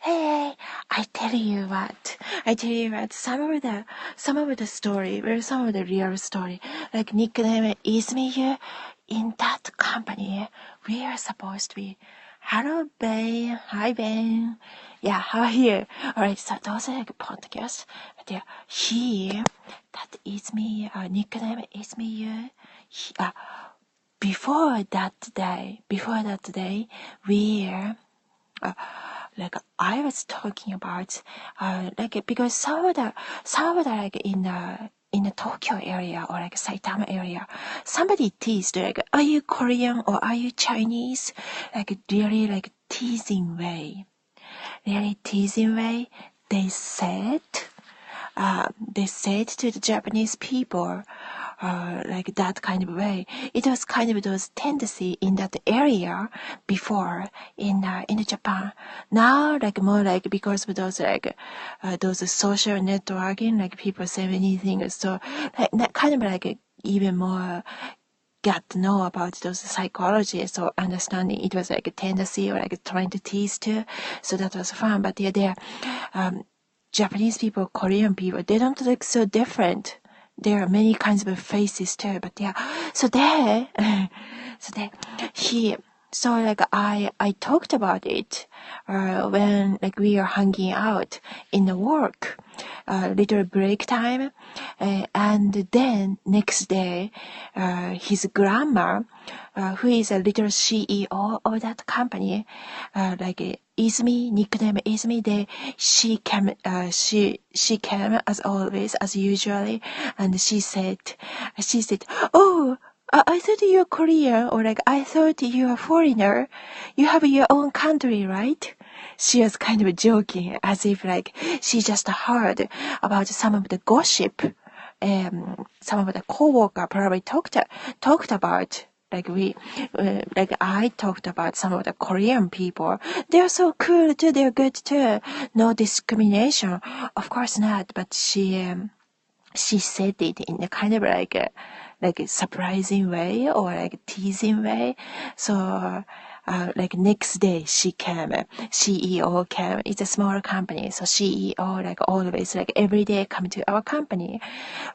Hey, I tell you what, some of the story, well, some of the real story, like nickname is me here, in that company, we are supposed to be, hello, Ben, hi, Ben, yeah, how are you? Alright, so those are like podcasts, but yeah, here, that is me, nickname is me here, before that day, we like I was talking about, like because some of the like in the Tokyo area or like Saitama area, somebody teased like, are you Korean or are you Chinese? Like really like teasing way. They said to the Japanese people, like that kind of way. It was kind of those tendency in that area before in Japan. Now, like more like because of those like those social networking, like people say many things. So like that kind of like even more got to know about those psychology, so understanding it was like a tendency or like trying to tease too. So that was fun. But yeah, they're Japanese people, Korean people, they don't look so different. There are many kinds of faces too, but yeah. So like I talked about it when like we are hanging out in the work, little break time, and then next day, his grandma, who is a little CEO of that company, like Izumi, nickname Izumi, she came as always, as usually, and she said, oh, I thought you're Korean, or like, I thought you're a foreigner. You have your own country, right? She was kind of joking, as if like she just heard about some of the gossip. Some of the coworker probably talked about. Like I talked about some of the Korean people. They're so cool too. They're good too. No discrimination. Of course not. But she said it in a kind of like a surprising way or like teasing way. So, like next day CEO came. It's a small company, so CEO like always like every day come to our company,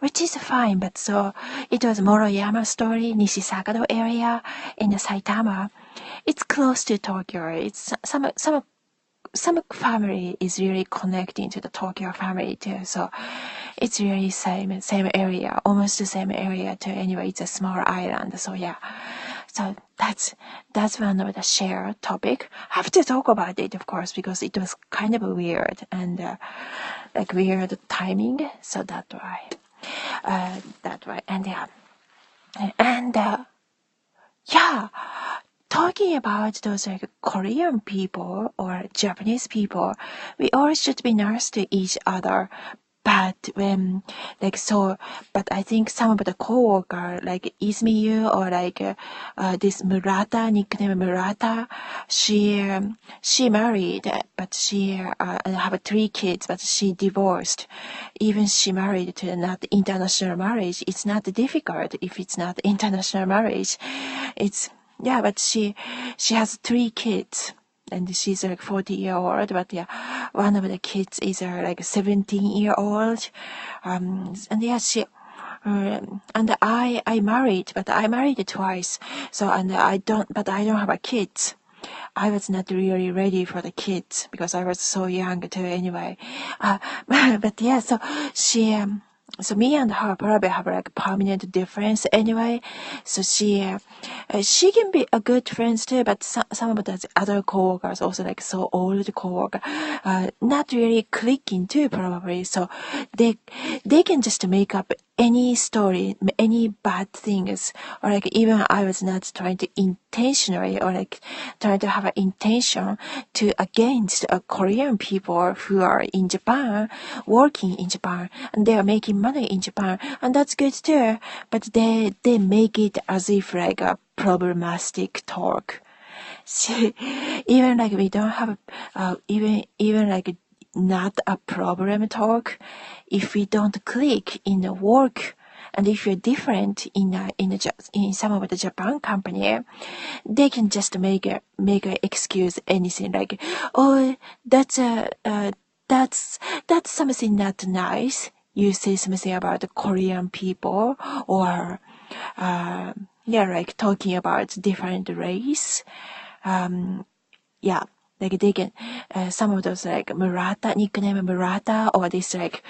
which is fine. But so it was Moroyama story, Nishisakado area in the Saitama. It's close to Tokyo. It's some family is really connecting to the Tokyo family too. So it's really same area, almost the same area too. Anyway, it's a small island. So yeah. So that's one of the share topic. Have to talk about it, of course, because it was kind of weird and like weird timing. So that's why. And yeah. And yeah. Talking about those like Korean people or Japanese people, we all should be nice to each other. But but I think some of the coworker, like Izmiyu or like this Murata, nickname Murata, she married, but she have 3 kids, but she divorced. Even she married to not international marriage. It's not difficult if it's not international marriage. Yeah, but she has 3 kids. And she's like 40-year-old, but yeah, one of the kids is like 17-year-old. And yeah, and I married, but I married twice. So, and I don't have a kids. I was not really ready for the kids because I was so young too anyway. But yeah, so so me and her probably have like permanent difference anyway. So she can be a good friends too, but some of the other coworkers also like so old coworker, not really clicking too probably. So they can just make up any story, any bad things, or like even I was not trying to intentionally or like trying to have an intention to against Korean people who are in Japan, working in Japan, and they are making money in Japan, and that's good too. But they make it as if like a problematic talk. So, even like we don't have even like not a problem talk. If we don't click in the work And if you're different in some of the Japan company, they can just make a excuse anything like, oh, that's something not nice. You say something about the Korean people, or like talking about different race. Like they can, some of those like nickname Murata, or this like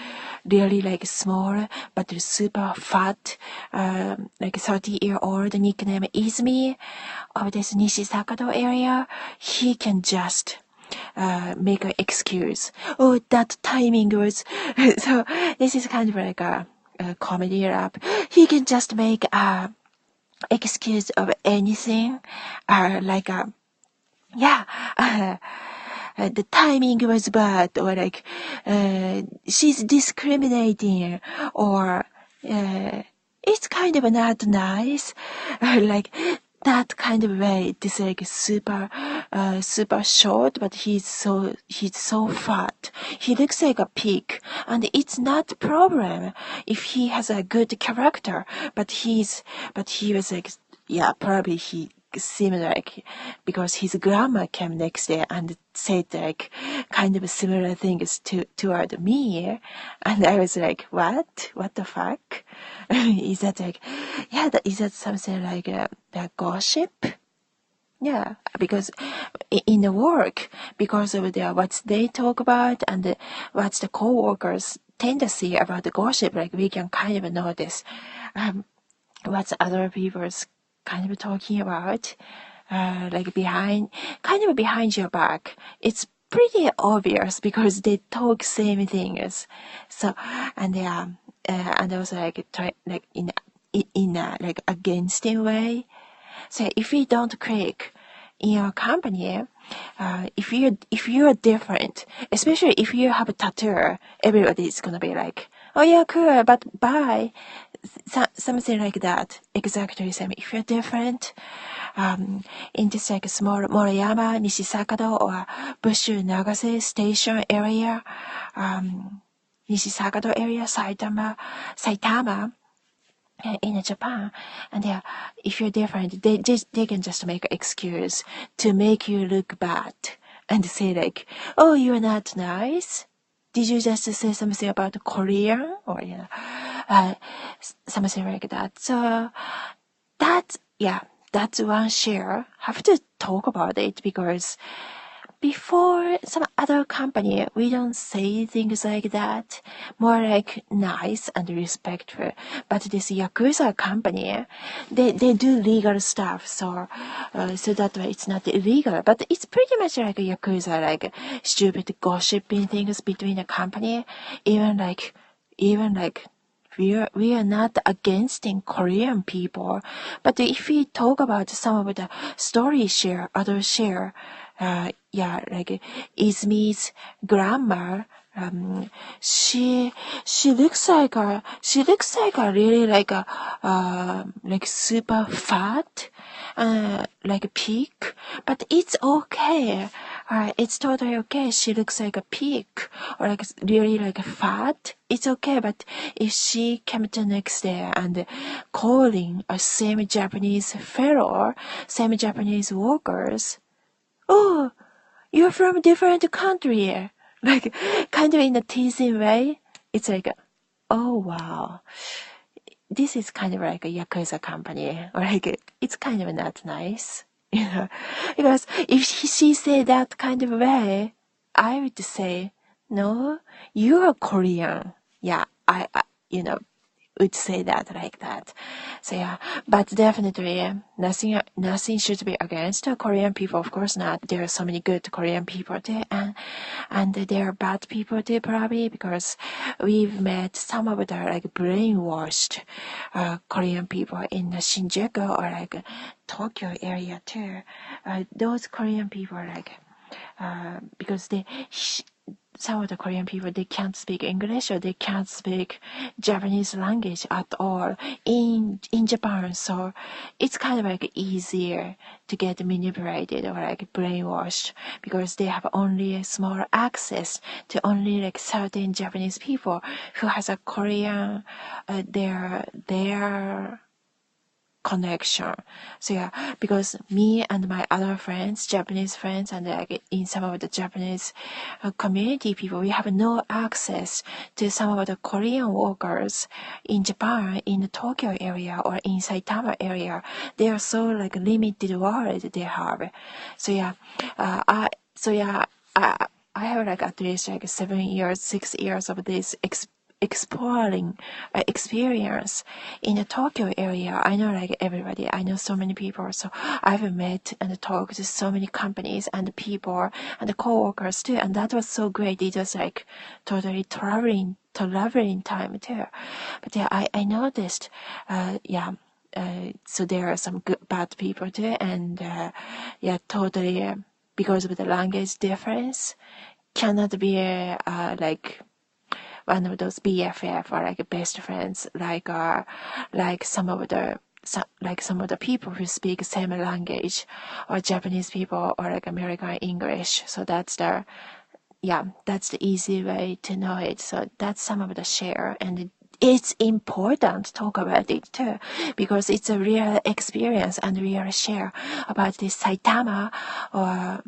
really like small but super fat, like 30-year-old nickname Izumi of this Nishisakado area. He can just make an excuse. Oh, that timing was so. This is kind of like a comedy rap. He can just make a excuse of anything, like a the timing was bad, or like she's discriminating, or it's kind of not nice, like that kind of way. This like super short, but he's so fat. He looks like a pig, and it's not a problem if he has a good character. But he was like, probably he seemed like, because his grandma came next day and said like kind of similar things toward me, and I was like, what the fuck? Is that like, is that something like a gossip? Yeah, because in the work, because of what they talk about and what's the co-workers tendency about the gossip, like we can kind of notice what other people's kind of talking about, like behind your back. It's pretty obvious because they talk same things. So, and and also like like in a like against a way. So if you don't click in your company, if you're different, especially if you have a tattoo, everybody's gonna be like, oh yeah, cool, but bye. Something like that. Exactly the same. If you're different, in this like small Moriyama, Nishisakado, or Bushu Nagase station area, Nishisakado area, Saitama, in Japan, and if you're different, they can just make an excuse to make you look bad and say like, oh, you're not nice. Did you just say something about Korean, or something like that? So that's one share. Have to talk about it, because before some other company, we don't say things like that. More like nice and respectful. But this Yakuza company, they do legal stuff, so that way it's not illegal. But it's pretty much like a Yakuza, like stupid gossiping things between the company. Even like we are not against Korean people, but if we talk about some of the story share, other share, like Izmi's grandma, she looks like a really like like super fat, like a pig, but it's okay. It's totally okay. She looks like a pig, or like really like fat. It's okay. But if she came to next day and calling a same Japanese workers, oh, you're from a different country, like kind of in a teasing way, it's like, oh wow, this is kind of like a Yakuza company, or like it's kind of not nice, because if she said that kind of way, I would say, no, you are Korean. Yeah, I would say that like that. So but definitely nothing should be against Korean people. Of course not. There are so many good Korean people too, and there are bad people too, probably, because we've met some of the like brainwashed Korean people in the Shinjuku or like Tokyo area too. Those Korean people are like because some of the Korean people, they can't speak English or they can't speak Japanese language at all in Japan. So it's kind of like easier to get manipulated or like brainwashed because they have only a small access to only like certain Japanese people who has a Korean, their connection. So yeah, because me and my other friends, Japanese friends, and like in some of the Japanese community people, we have no access to some of the Korean workers in Japan, in the Tokyo area or in Saitama area. They are so like limited world they have. So yeah, I have like at least like 7 years, 6 years of this exploring experience in the Tokyo area. I know like everybody. I know so many people. So I've met and talked to so many companies and people and co-workers too. And that was so great. It was like totally traveling time too. But yeah, I noticed, so there are some good, bad people too. And totally because of the language difference, cannot be like one of those BFF or like best friends, like some of the people who speak same language, or Japanese people, or like American English. So that's the easy way to know it. So that's some of the share, and it's important to talk about it too, because it's a real experience and real share about this Saitama or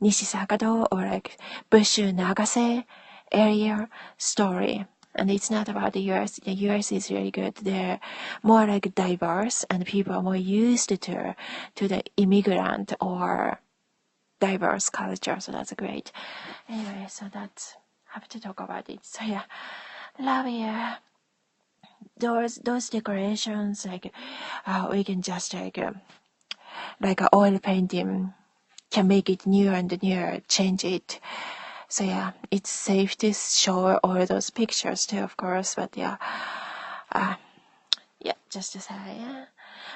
Nishisakado or like Bushu Nagase area story. And it's not about the US. The US is really good. They're more like diverse and people are more used to the immigrant or diverse culture. So that's great. Anyway, so that's, have to talk about it. So yeah, love you. Those decorations, like we can just like a oil painting can make it newer and newer, change it. So yeah, it's safe to show all those pictures too, of course. But yeah, just to say, yeah.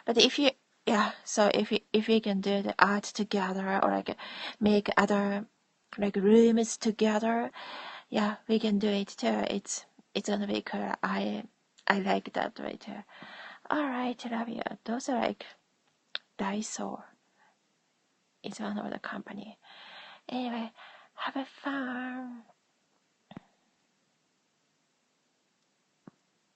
But if you, so if we can do the art together or like make other like rooms together, yeah, we can do it too. It's gonna be cool. I like that way too. All right, love you. Those are like Daiso. It's one of the company. Anyway, have a fun.